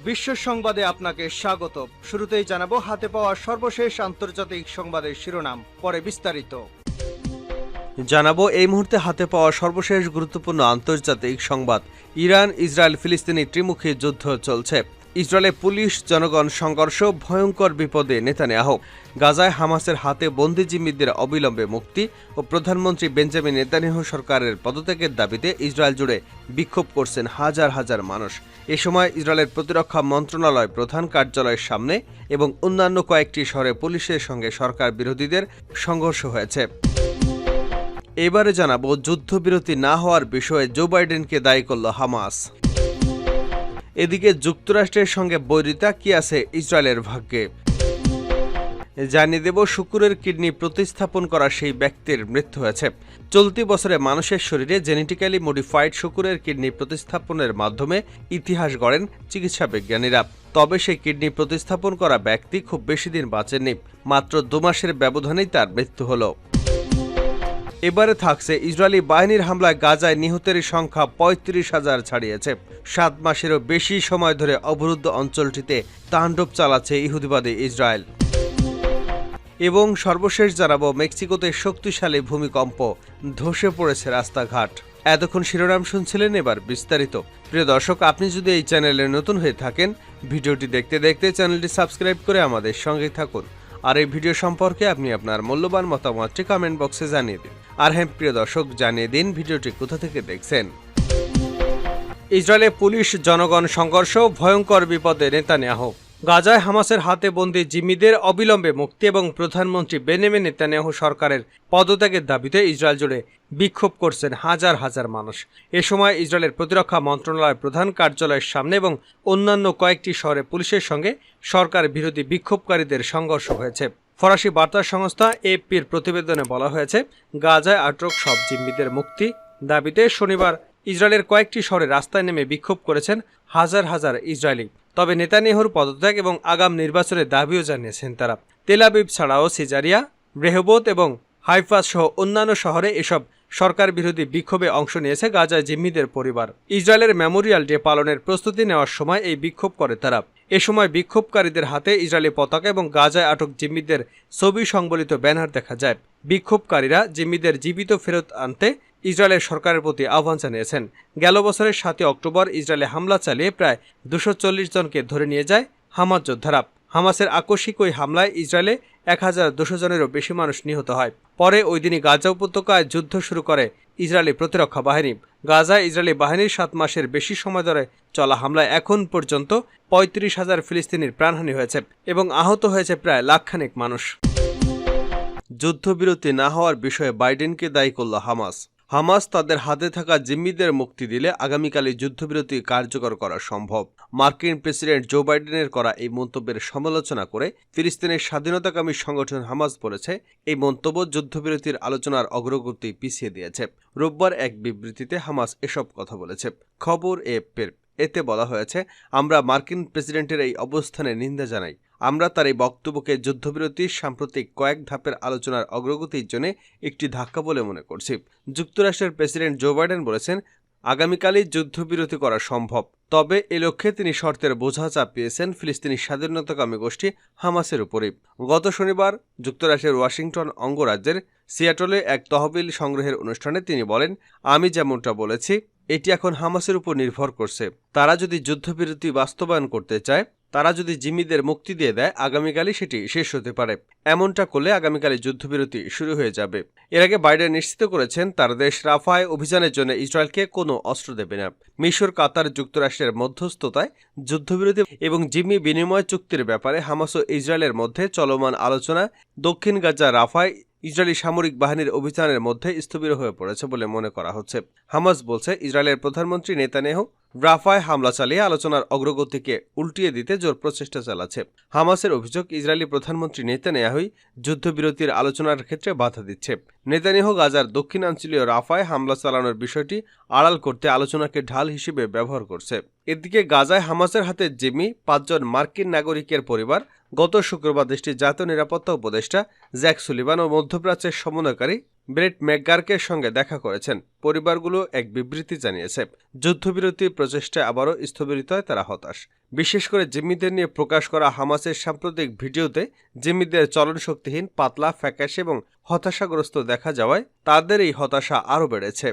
বিশ্ব সংবাদে আপনাকে স্বাগত। শুরুতেই জানাবো হাতে পাওয়া সর্বশেষ আন্তর্জাতিক সংবাদের শিরোনাম, পরে বিস্তারিত জানাবো। এই মুহূর্তে হাতে পাওয়া সর্বশেষ গুরুত্বপূর্ণ আন্তর্জাতিক সংবাদ। ইরান ইসরায়েল ফিলিস্তিনি ত্রিমুখী যুদ্ধ চলছে। ইসরায়েলে পুলিশ জনগণ সংঘর্ষ, ভয়ঙ্কর বিপদে নেতানিয়াহু। গাজায় হামাসের হাতে বন্দী জিম্মিদের অবিলম্বে মুক্তি ও প্রধানমন্ত্রী বেঞ্জামিন নেতানিয়াহু সরকারের পদত্যাগের দাবিতে ইসরায়েল জুড়ে বিক্ষোভ করছেন হাজার হাজার মানুষ। এ সময় ইসরায়েলের প্রতিরক্ষা মন্ত্রণালয় প্রধান কার্যালয়ের সামনে এবং অন্যান্য কয়েকটি শহরে পুলিশের সঙ্গে সরকার বিরোধীদের সংঘর্ষ হয়েছে। এবারে জানাবো যুদ্ধবিরতি না হওয়ার বিষয়ে জো বাইডেনকে দায়ী করল হামাস। এদিকে যুক্তরাষ্ট্রের সঙ্গে বৈরিতা কি আছে ইসরায়েলের ভাগ্যে, জানিয়ে দেব। শুক্রের কিডনি প্রতিস্থাপন করা সেই ব্যক্তির মৃত্যু হয়েছে। চলতি বছরে মানুষের শরীরে জেনেটিক্যালি মডিফাইড শুক্রের কিডনি প্রতিস্থাপনের মাধ্যমে ইতিহাস গড়েন চিকিৎসা বিজ্ঞানীরা। তবে সেই কিডনি প্রতিস্থাপন করা ব্যক্তি খুব বেশি দিন বাঁচেননি। মাত্র 2 মাসের ব্যবধানেই তার মৃত্যু হলো। এবারে থাকছে ইসরায়েলি বাহিনীর হামলায় গাজায় নিহতের সংখ্যা 35,000 ছাড়িয়েছে। 7 মাসেরও বেশি সময় ধরে অবরুদ্ধ অঞ্চলটিতে তাণ্ডব চালাচ্ছে ইহুদিবাদী ইসরায়েল। এবং সর্বশেষ জানাবো মেক্সিকোতে শক্তিশালী ভূমিকম্প, ধসে পড়েছে রাস্তাঘাট। এতক্ষণ শিরোনাম শুনছিলেন, এবার বিস্তারিত। প্রিয় দর্শক, আপনি যদি এই চ্যানেলে নতুন হয়ে থাকেন, ভিডিওটি দেখতে দেখতে চ্যানেলটি সাবস্ক্রাইব করে আমাদের সঙ্গে থাকুন। আর এই ভিডিও সম্পর্কে আপনি আপনার মূল্যবান মতামতটি কমেন্ট বক্সে জানিয়ে দিন। আর হ্যাঁ প্রিয় দর্শক, জানিয়ে দিন ভিডিওটি কোথা থেকে দেখছেন। ইসরায়েলে পুলিশ জনগণ সংঘর্ষ, ভয়ঙ্কর বিপদে নেতানিয়াহু। গাজায় হামাসের হাতে বন্দী জিম্মিদের অবিলম্বে মুক্তি এবং প্রধানমন্ত্রী বেঞ্জামিন নেতানিয়াহু সরকারের পদত্যাগের দাবিতে ইসরায়েল জুড়ে বিক্ষোভ করছেন হাজার হাজার মানুষ। এ সময় ইসরায়েলের প্রতিরক্ষা মন্ত্রণালয় প্রধান কার্যালয়ের সামনে এবং অন্যান্য কয়েকটি শহরে পুলিশের সঙ্গে সরকার বিরোধী বিক্ষোভকারীদের সংঘর্ষ হয়েছে। ফরাসি বার্তা সংস্থা এএফপির প্রতিবেদনে বলা হয়েছে, গাজায় আটক সব জিম্মিদের মুক্তি দাবিতে শনিবার ইসরায়েলের কয়েকটি শহরে রাস্তায় নেমে বিক্ষোভ করেছেন হাজার হাজার ইসরায়েলি। তবে নেতানিয়াহুর পদত্যাগ এবং আগাম নির্বাচনের দাবিও জানিয়েছেন তারা। তেল আবিব ছাড়াও সিজারিয়া, রেহবোত এবং হাইফা সহ অন্যান্য শহরে এসব সরকার বিরোধী বিক্ষোভে অংশ নিয়েছে গাজায় জিম্মিদের পরিবার। ইসরায়েলের মেমোরিয়াল ডে পালনের প্রস্তুতি নেওয়ার সময় এই বিক্ষোভ করে তারা। এ সময় বিক্ষোভকারীদের হাতে ইসরায়েলি পতাকা এবং গাজায় আটক জিম্মিদের ছবি সংবলিত ব্যানার দেখা যায়। বিক্ষোভকারীরা জিম্মিদের জীবিত ফেরত আনতে ইসরায়েলের সরকারের প্রতি আহ্বান জানিয়েছেন। গেল বছরের 7 অক্টোবর ইসরায়েলে হামলা চালিয়ে প্রায় 240 জনকে ধরে নিয়ে যায় হামাস যোদ্ধারা। হামাসের আকস্মিক ওই হামলায় ইসরায়েলে 1200 জনেরও বেশি মানুষ নিহত হয়। পরে ওই দিনই গাজা উপত্যকায় যুদ্ধ শুরু করে ইসরায়েলি প্রতিরক্ষা বাহিনী। গাজায় ইসরায়েলি বাহিনীর 7 মাসের বেশি সময় ধরে চলা হামলায় এখন পর্যন্ত 35,000 ফিলিস্তিনির প্রাণহানি হয়েছে এবং আহত হয়েছে প্রায় লাখখানেক মানুষ। যুদ্ধবিরতি না হওয়ার বিষয়ে বাইডেনকে দায়ী করল হামাস। হামাস তাদের হাতে থাকা জিম্মিদের মুক্তি দিলে আগামীকালই যুদ্ধবিরতি কার্যকর করা সম্ভব। মার্কিন প্রেসিডেন্ট জো বাইডেনের করা এই মন্তব্যের সমালোচনা করে ফিলিস্তিনের স্বাধীনতাকামী সংগঠন হামাস বলেছে, এই মন্তব্য যুদ্ধবিরতির আলোচনার অগ্রগতি পিছিয়ে দিয়েছে। রোববার এক বিবৃতিতে হামাস এসব কথা বলেছে। খবর এএফপির। এতে বলা হয়েছে, আমরা মার্কিন প্রেসিডেন্টের এই অবস্থানের নিন্দা জানাই। আমরা তার এই বক্তব্যকে যুদ্ধবিরতির সাম্প্রতিক কয়েক ধাপের আলোচনার অগ্রগতির জন্য একটি ধাক্কা বলে মনে করছি। যুক্তরাষ্ট্রের প্রেসিডেন্ট জো বাইডেন বলেছেন, আগামীকালই যুদ্ধবিরতি করা সম্ভব। তবে এ লক্ষ্যে তিনি শর্তের বোঝা চাপিয়েছেন ফিলিস্তিনি স্বাধীনতাকামী গোষ্ঠী হামাসের উপরই। গত শনিবার যুক্তরাষ্ট্রের ওয়াশিংটন অঙ্গরাজ্যের সিয়াটলে এক তহবিল সংগ্রহের অনুষ্ঠানে তিনি বলেন, আমি যেমনটা বলেছি, এটি এখন হামাসের উপর নির্ভর করছে। তারা যদি যুদ্ধবিরতি বাস্তবায়ন করতে চায়, তারা যদি জিম্মিদের মুক্তি দিয়ে দেয়, আগামীকালই সেটি শেষ হতে পারে। এমনটা করলে আগামীকালই যুদ্ধবিরতি শুরু হয়ে যাবে। এর আগে বাইডেন নিশ্চিত করেছেন, তার দেশ রাফায় অভিযানের জন্য ইসরায়েলকে কোনো অস্ত্র দেবে না। মিশর, কাতার, যুক্তরাষ্ট্রের মধ্যস্থতায় যুদ্ধবিরতি এবং জিম্মি বিনিময় চুক্তির ব্যাপারে হামাস ও ইসরায়েলের মধ্যে চলমান আলোচনা দক্ষিণ গাজা রাফায় ইসরায়েলি সামরিক বাহিনীর অভিযানের মধ্যে স্থবির হয়ে পড়েছে বলে মনে করা হচ্ছে। হামাস বলছে, ইসরায়েলের প্রধানমন্ত্রী নেতানিয়াহু রাফায় হামলা চালিয়ে আলোচনার অগ্রগতিকে উল্টিয়ে দিতে জোর প্রচেষ্টা চালাচ্ছে। হামাসের অভিযোগ, ইসরায়েলি প্রধানমন্ত্রী নেতানিয়াহুই যুদ্ধবিরতির আলোচনার ক্ষেত্রে বাধা দিচ্ছে। নেতানিয়াহু গাজার দক্ষিণাঞ্চলীয় রাফায় হামলা চালানোর বিষয়টি আড়াল করতে আলোচনাকে ঢাল হিসেবে ব্যবহার করছে। এদিকে গাজায় হামাসের হাতে জিম্মি 5 জন মার্কিন নাগরিকের পরিবার গত শুক্রবার দেশটির জাতীয় নিরাপত্তা উপদেষ্টা জ্যাক সুলিভান ও মধ্যপ্রাচ্যের সমন্বয়কারী ব্রেট ম্যাকগার্কের সঙ্গে দেখা করেছেন। পরিবারগুলো এক বিবৃতি জানিয়েছে, যুদ্ধবিরতির প্রচেষ্টায় আবারও স্থবিরত হয় তারা হতাশ। বিশেষ করে জিম্মিদের নিয়ে প্রকাশ করা হামাসের সাম্প্রতিক ভিডিওতে জিম্মিদের চলন শক্তিহীন, পাতলা, ফ্যাকাশে এবং হতাশাগ্রস্ত দেখা যাওয়ায় তাদের এই হতাশা আরও বেড়েছে।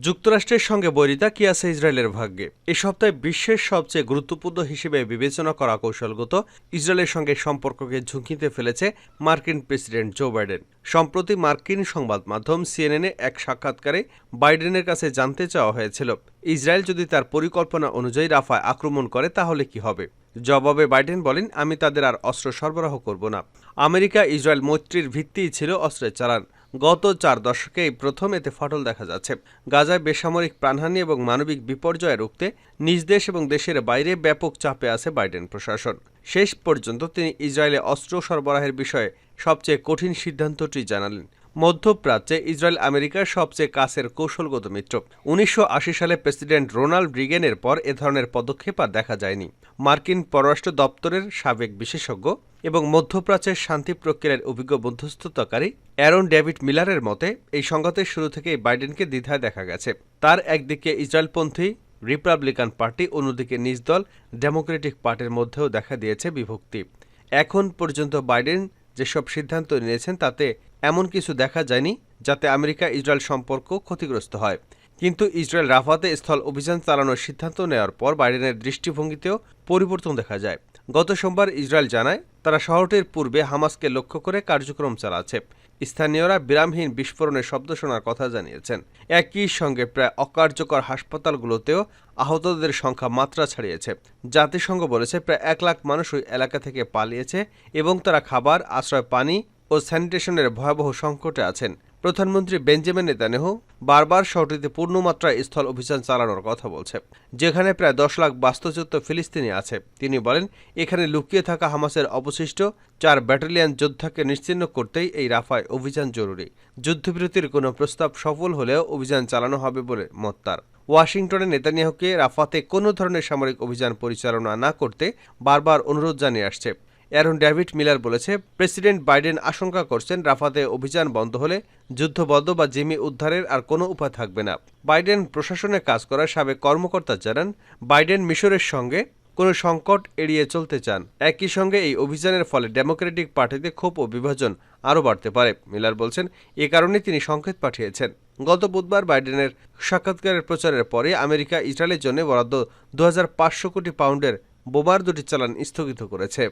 যুক্তরাষ্ট্রের সঙ্গে বৈরিতা কি আছে ইসরায়েলের ভাগ্যে? এ সপ্তাহে বিশ্বের সবচেয়ে গুরুত্বপূর্ণ হিসেবে বিবেচনা করা কৌশলগত ইসরায়েলের সঙ্গে সম্পর্ককে ঝুঁকিতে ফেলেছে মার্কিন প্রেসিডেন্ট জো বাইডেন। সম্প্রতি মার্কিন সংবাদ মাধ্যম সিএনএনে এক সাক্ষাৎকারে বাইডেনের কাছে জানতে চাওয়া হয়েছিল, ইসরায়েল যদি তার পরিকল্পনা অনুযায়ী রাফায় আক্রমণ করে তাহলে কি হবে। জবাবে বাইডেন বলেন, আমি তাদের আর অস্ত্র সরবরাহ করব না। আমেরিকা ইসরায়েল মৈত্রীর ভিত্তিই ছিল অস্ত্রের চালান। গত 4 দশকে এই প্রথম এতে ফাটল দেখা যাচ্ছে। গাজায় বেসামরিক প্রাণহানি এবং মানবিক বিপর্যয় রুখতে নিজ দেশ এবং দেশের বাইরে ব্যাপক চাপে আছে বাইডেন প্রশাসন। শেষ পর্যন্ত তিনি ইসরায়েলে অস্ত্র সরবরাহের বিষয়ে সবচেয়ে কঠিন সিদ্ধান্তটি জানালেন। মধ্যপ্রাচ্যে ইসরায়েল আমেরিকার সবচেয়ে কাছের কৌশলগত মিত্র। 1980 সালে প্রেসিডেন্ট রোনাল্ড রিগেনের পর এ ধরনের পদক্ষেপ আর দেখা যায়নি। মার্কিন পররাষ্ট্র দপ্তরের সাবেক বিশেষজ্ঞ এবং মধ্যপ্রাচ্যের শান্তি প্রক্রিয়ার অভিজ্ঞ মধ্যস্থতাকারী অ্যারন ডেভিড মিলারের মতে, এই সংঘাতের শুরু থেকেই বাইডেনকে দ্বিধায় দেখা গেছে। তার একদিকে ইসরায়েলপন্থী রিপাবলিকান পার্টি, অন্যদিকে নিজ দল ডেমোক্রেটিক পার্টির মধ্যেও দেখা দিয়েছে বিভক্তি। এখন পর্যন্ত বাইডেন যেসব সিদ্ধান্ত নিয়েছেন তাতে এমন কিছু দেখা যায়নি যাতে আমেরিকা ইসরায়েল সম্পর্ক ক্ষতিগ্রস্ত হয়। কিন্তু ইসরায়েল রাফাতে স্থল অভিযান চালানোর সিদ্ধান্ত নেওয়ার পর বাইডেনের দৃষ্টিভঙ্গিতেও পরিবর্তন দেখা যায়। গত সোমবার ইসরায়েল জানায় তারা শহরটির পূর্বে হামাসকে লক্ষ্য করে কার্যক্রম চালাচ্ছে। স্থানীয়রা বিরামহীন বিস্ফোরণের শব্দ শোনার কথা জানিয়েছেন। একই সঙ্গে প্রায় অকার্যকর হাসপাতালগুলোতেও আহতদের সংখ্যা মাত্রা ছাড়িয়েছে। জাতিসংঘ বলেছে প্রায় 1 লাখ মানুষ ওই এলাকা থেকে পালিয়েছে এবং তারা খাবার, আশ্রয়, পানি ও স্যানিটেশনের ভয়াবহ সংকটে আছেন। প্রধানমন্ত্রী বেঞ্জামিন নেতানিয়াহু বারবার শহরটিতে পূর্ণমাত্রায় স্থল অভিযান চালানোর কথা বলছে, যেখানে প্রায় 10 লাখ বাস্তুচ্যুত ফিলিস্তিনি আছে। তিনি বলেন, এখানে লুকিয়ে থাকা হামাসের অবশিষ্ট 4 ব্যাটালিয়ন যোদ্ধাকে নিশ্চিহ্ন করতেই এই রাফায় অভিযান জরুরি। যুদ্ধবিরতির কোনো প্রস্তাব সফল হলেও অভিযান চালানো হবে বলে মত তার। ওয়াশিংটনে নেতানিয়াহুকে রাফাতে কোনো ধরনের সামরিক অভিযান পরিচালনা না করতে বারবার অনুরোধ জানিয়ে আসছে। অ্যারন ডেভিড মিলার বলেছে, প্রেসিডেন্ট বাইডেন আশঙ্কা করছেন রাফাতে অভিযান বন্ধ হলে যুদ্ধবদ্ধ বা জিম্মি উদ্ধারের আর কোনো উপায় থাকবে না। বাইডেন প্রশাসনে কাজ করা সাবেক কর্মকর্তা জানান, বাইডেন মিশরের সঙ্গে কোনো সংকট এড়িয়ে চলতে চান। একই সঙ্গে এই অভিযানের ফলে ডেমোক্রেটিক পার্টিতে ক্ষোভ ও বিভাজন আরও বাড়তে পারে। মিলার বলছেন, এ কারণে তিনি সংকেত পাঠিয়েছেন। গত বুধবার বাইডেনের সাক্ষাৎকারের প্রচারের পরে আমেরিকা ইসরায়েলের জন্য বরাদ্দ 2500 কোটি পাউন্ডের বোমার 2টি চালান স্থগিত করেছে।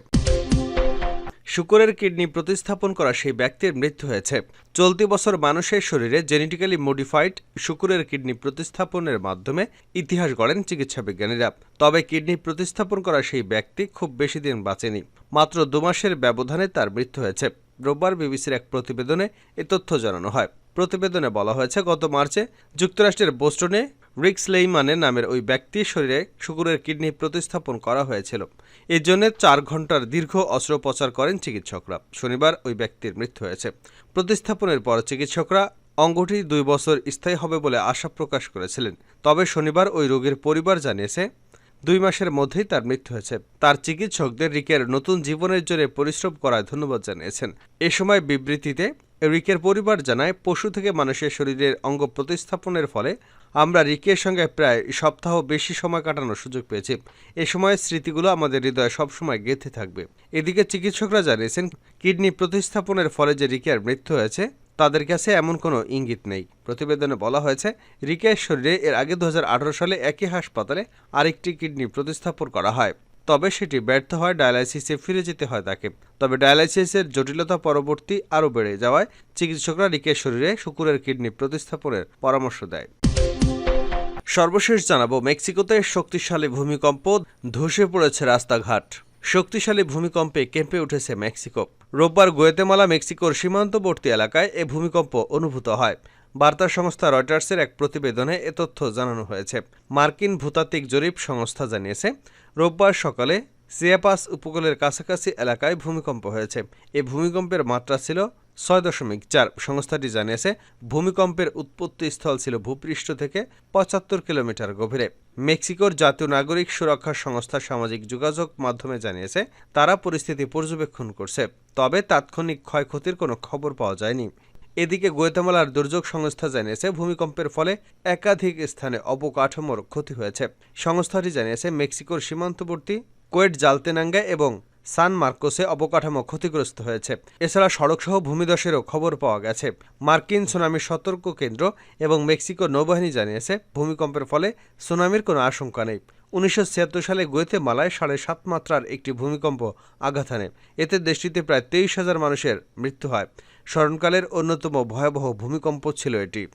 শুকরের কিডনি প্রতিস্থাপন করা সেই ব্যক্তির মৃত্যু হয়েছে। চলতি বছর মানুষের শরীরে জেনেটিক্যালি মডিফাইড শুকরের কিডনি প্রতিস্থাপনের মাধ্যমে ইতিহাস গড়েন চিকিৎসা বিজ্ঞানীরা। তবে কিডনি প্রতিস্থাপন করা সেই ব্যক্তি খুব বেশি দিন বাঁচেনি। মাত্র 2 মাসের ব্যবধানে তার মৃত্যু হয়েছে। রোববার বিবিসির এক প্রতিবেদনে এ তথ্য জানানো হয়। প্রতিবেদনে বলা হয়েছে, গত মার্চে যুক্তরাষ্ট্রের বোস্টনে রিক স্লেইমানের নামের ওই ব্যক্তির শরীরে শুকরের কিডনি প্রতিস্থাপন করা হয়েছিল। এর জন্য 4 ঘন্টার দীর্ঘ অস্ত্রোপচার করেন চিকিৎসকরা। শনিবার ওই ব্যক্তির মৃত্যু হয়েছে। প্রতিস্থাপনের পর চিকিৎসকরা অঙ্গটি 2 বছর স্থায়ী হবে বলে আশা প্রকাশ করেছিলেন। তবে শনিবার ওই রোগীর পরিবার জানিয়েছে 2 মাসের মধ্যেই তার মৃত্যু হয়েছে। তার চিকিৎসকদের রিকের নতুন জীবনের জন্য পরিশ্রম করায় ধন্যবাদ জানিয়েছেন। এ সময় বিবৃতিতে রিকের পরিবার জানায়, পশু থেকে মানুষের শরীরের অঙ্গ প্রতিস্থাপনের ফলে আমরা রিকের সঙ্গে প্রায় সপ্তাহ বেশি সময় কাটানোর সুযোগ পেয়েছি। এ সময়ের স্মৃতিগুলো আমাদের হৃদয়ে সবসময় গেঁথে থাকবে। এদিকে চিকিৎসকরা জানিয়েছেন, কিডনি প্রতিস্থাপনের ফলে যে রিকের মৃত্যু হয়েছে তাদের কাছে এমন কোনো ইঙ্গিত নেই। প্রতিবেদনে বলা হয়েছে, রিকের শরীরে এর আগে 2018 সালে একই হাসপাতালে আরেকটি কিডনি প্রতিস্থাপন করা হয়। তবে সেটি ব্যর্থ হয়, ডায়ালাইসিসে ফিরে যেতে হয় তাকে। তবে ডায়ালাইসিসের জটিলতা পরবর্তী আরও বেড়ে যাওয়ায় চিকিৎসকরা রিকের শরীরে শুকরের কিডনি প্রতিস্থাপনের পরামর্শ দেয়। সর্বশেষ জানাবো, মেক্সিকোতে শক্তিশালী ভূমিকম্প, ধসে পড়েছে রাস্তাঘাট। শক্তিশালী ভূমিকম্পে কেঁপে উঠেছে মেক্সিকো। রোববার গুয়েতেমালা মেক্সিকোর সীমান্তবর্তী এলাকায় এ ভূমিকম্প অনুভূত হয়। বার্তা সংস্থা রয়টার্সের এক প্রতিবেদনে এ তথ্য জানানো হয়েছে। মার্কিন ভূতাত্ত্বিক জরিপ সংস্থা জানিয়েছে, রোববার সকালে সিয়াপাস উপকূলের কাছাকাছি এলাকায় ভূমিকম্প হয়েছে। এই ভূমিকম্পের মাত্রা ছিল 6.4। সংস্থাটি জানিয়েছে ভূমিকম্পের উৎপত্তিস্থল ছিল ভূপৃষ্ঠ থেকে 75 কিলোমিটার গভীরে। মেক্সিকোর জাতীয় নাগরিক সুরক্ষা সংস্থা সামাজিক যোগাযোগ মাধ্যমে জানিয়েছে তারা পরিস্থিতি পর্যবেক্ষণ করছে, তবে তাৎক্ষণিক ক্ষয়ক্ষতির কোনো খবর পাওয়া যায়নি। এদিকে গুয়াতেমালার দুর্যোগ সংস্থা জানিয়েছে ভূমিকম্পের ফলে একাধিক স্থানে অবকাঠামোর ক্ষতি হয়েছে। সংস্থাটি জানিয়েছে মেক্সিকোর সীমান্তবর্তী কোয়েটজালতেনাঙ্গা এবং সান মার্কোসে অবকাঠামো ক্ষতিগ্রস্ত হয়েছে। এছাড়া সড়কসহ ভূমিধসেরও খবর পাওয়া গেছে। মার্কিন সুনামি সতর্ক কেন্দ্র এবং মেক্সিকো নৌবাহিনী জানিয়েছে ভূমিকম্পের ফলে সুনামির কোনো আশঙ্কা নেই। 1976 সালে গুয়াতেমালায় 7.5 মাত্রার একটি ভূমিকম্প আঘাত হানে। এতে দেশটিতে প্রায় 23,000 মানুষের মৃত্যু হয়। স্মরণকালের অন্যতম ভয়াবহ ভূমিকম্প ছিল এটি।